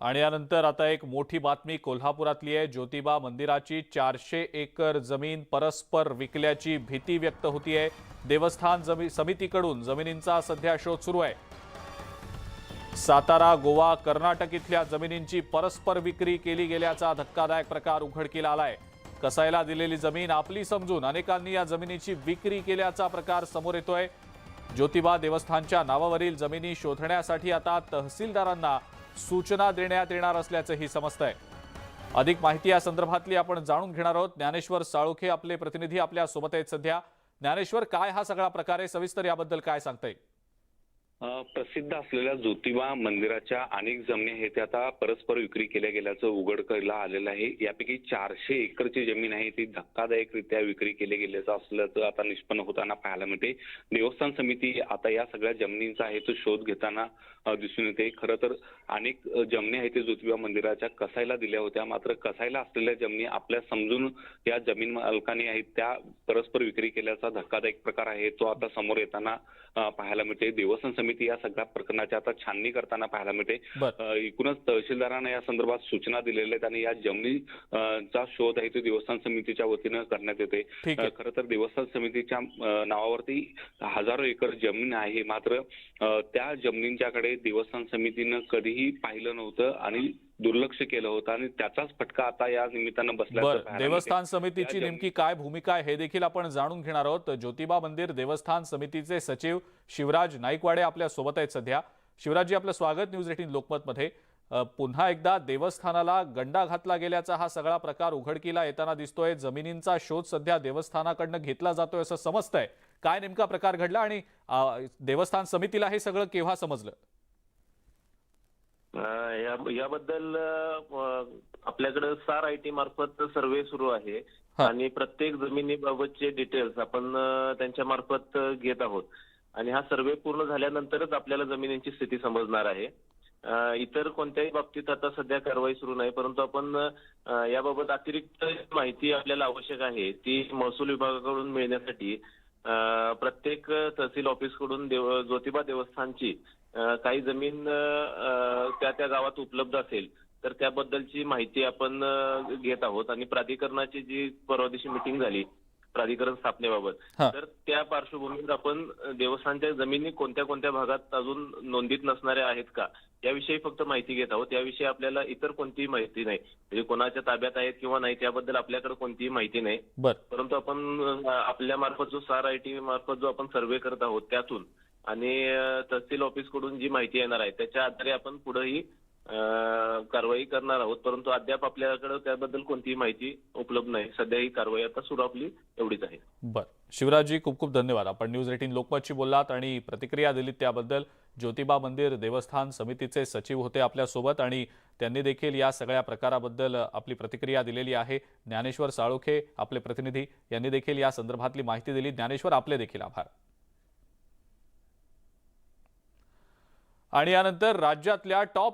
आणि यानंतर आता एक मोठी बातमी कोल्हापुरातली आहे। ज्योतिबा मंदिराची 400 एकर जमीन परस्पर विकल्याची भीती व्यक्त होतीये। देवस्थान समितीकडून जमिनींचा सध्या शोध सुरू आहे। सातारा, गोवा, कर्नाटक इथल्या जमिनींची परस्पर विक्री केली गेल्याचा धक्कादायक प्रकार उघडकीला आलाय। कसायला दिलेली जमीन आपली समजून अनेकांनी या जमिनीची विक्री केल्याचा प्रकार समोर येतोय। ज्योतिबा देवस्थानच्या नावावरील जमिनी शोधण्यासाठी आता तहसीलदारांना सूचना देण्यात येणार असल्याचंही समजतंय। अधिक माहिती या संदर्भातली आपण जाणून घेणार आहोत। ज्ञानेश्वर साळुखे आपले प्रतिनिधी आपल्या सोबत आहेत सध्या। ज्ञानेश्वर, काय हा सगळा प्रकार आहे, सविस्तर याबद्दल काय सांगता येईल? प्रसिद्ध असलेल्या ज्योतिबा मंदिराच्या अनेक जमिनी आहेत त्या आता परस्पर विक्री केल्या गेल्याचं उघडकीला आलेलं आहे। यापैकी 400 एकरची जमीन आहे ती धक्कादायकरित्या विक्री केली गेल्याचं असल्याचं आता निष्पन्न होताना पाहायला मिळते। देवस्थान समिती आता या सगळ्या जमिनींचा आहे तो शोध घेताना दिसून येते। खरं तर अनेक जमिनी आहेत ज्योतिबा मंदिराच्या कसायला दिल्या होत्या, मात्र कसायला असलेल्या जमिनी आपल्या समजून या जमीन मालकांनी आहेत त्या परस्पर विक्री केल्याचा धक्कादायक प्रकार आहे तो आता समोर येताना पाहायला मिळते। देवस्थान समिती या सगळ्या प्रकरणाची आता छाननी करताना पाहायला मिळते। एकूणच तहसीलदारांना या संदर्भात सूचना दिलेल्या आहेत आणि या जमिनीचा शोध आहे तो देवस्थान समितीच्या वतीनं करण्यात येते। खरं तर देवस्थान समितीच्या नावावरती हजारो एकर जमीन आहे, मात्र त्या जमिनींच्याकडे देवस्थान समितीनं कधीही पाहिलं नव्हतं आणि दुर्लक्ष केलं होतं आणि त्याचाच फटका आता या निमित्तानं बसल्याचं। देवस्थान समितीची नेमकी काय भूमिका आहे हे देखील आपण जाणून घेणार आहोत। ज्योतिबा मंदिर देवस्थान समितीचे सचिव शिवराज नाईकवाडे आपल्या सोबत आहेत सध्या। शिवराजजी, आपलं स्वागत न्यूज 18 लोकमत मध्ये। पुन्हा एकदा देवस्थानाला गंडा घातला गेल्याचा हा सगळा प्रकार उघडकीला येताना दिसतोय। जमिनींचा शोध सध्या देवस्थानाकडनं घेतला जातोय असं समजतंय। काय नेमका प्रकार घडला आणि देवस्थान समितीला हे सगळं केव्हा समजलं? याबद्दल आपल्याकडे SAR IT मार्फत सर्वे सुरू आहे आणि प्रत्येक जमिनीबाबतचे डिटेल्स आपण त्यांच्या मार्फत घेत आहोत आणि हा सर्वे पूर्ण झाल्यानंतरच आपल्याला जमिनींची स्थिती समजणार आहे। इतर कोणत्याही बाबतीत आता सध्या कारवाई सुरू नाही, परंतु आपण याबाबत अतिरिक्त माहिती आपल्याला आवश्यक आहे ती महसूल विभागाकडून मिळण्यासाठी प्रत्येक तहसील ऑफिसकडून ज्योतिबा देवस्थानची काही जमीन त्या गावात उपलब्ध असेल तर त्याबद्दलची माहिती आपण घेत आहोत आणि प्राधिकरणाची जी परवा दिवशी मीटिंग झाली प्राधिकरण स्थापनेबाबत, तर त्या पार्श्वभूमीवर आपण देवस्थानच्या जमिनी कोणत्या कोणत्या भागात अजून नोंदीत नसणाऱ्या आहेत का याविषयी फक्त माहिती घेत आहोत। याविषयी आपल्याला इतर कोणतीही माहिती नाही, म्हणजे कोणाच्या ताब्यात आहेत किंवा नाही त्याबद्दल आपल्याकडे कोणतीही माहिती नाही। परंतु आपण आपल्या मार्फत जो SAR IT मार्फत जो आपण सर्वे करत आहोत त्यातून आणि तहसील ऑफिसकडून जी माहिती येणार आहे त्याच्या आधारे आपण पुढेही कारवाई करणार आहोत, परंतु अद्याप आपल्याकडे त्याबद्दल कोणतीही माहिती उपलब्ध नाही। सध्या ही कारवाई आता सुरू आपली एवढीच आहे। शिवराजजी, खूप खूप धन्यवाद। आपण न्यूज 18 लोकमतशी बोललात आणि प्रतिक्रिया दिलीत त्याबद्दल। ज्योतिबा मंदिर देवस्थान समितीचे सचिव होते आपल्या सोबत आणि त्यांनी देखील या सगळ्या प्रकाराबद्दल आपली प्रतिक्रिया दिलेली आहे। ज्ञानेश्वर साळुखे आपले प्रतिनिधी यांनी देखील या संदर्भातली माहिती दिली। ज्ञानेश्वर, आपले देखील आभार। आणि यानंतर राज्यातल्या टॉप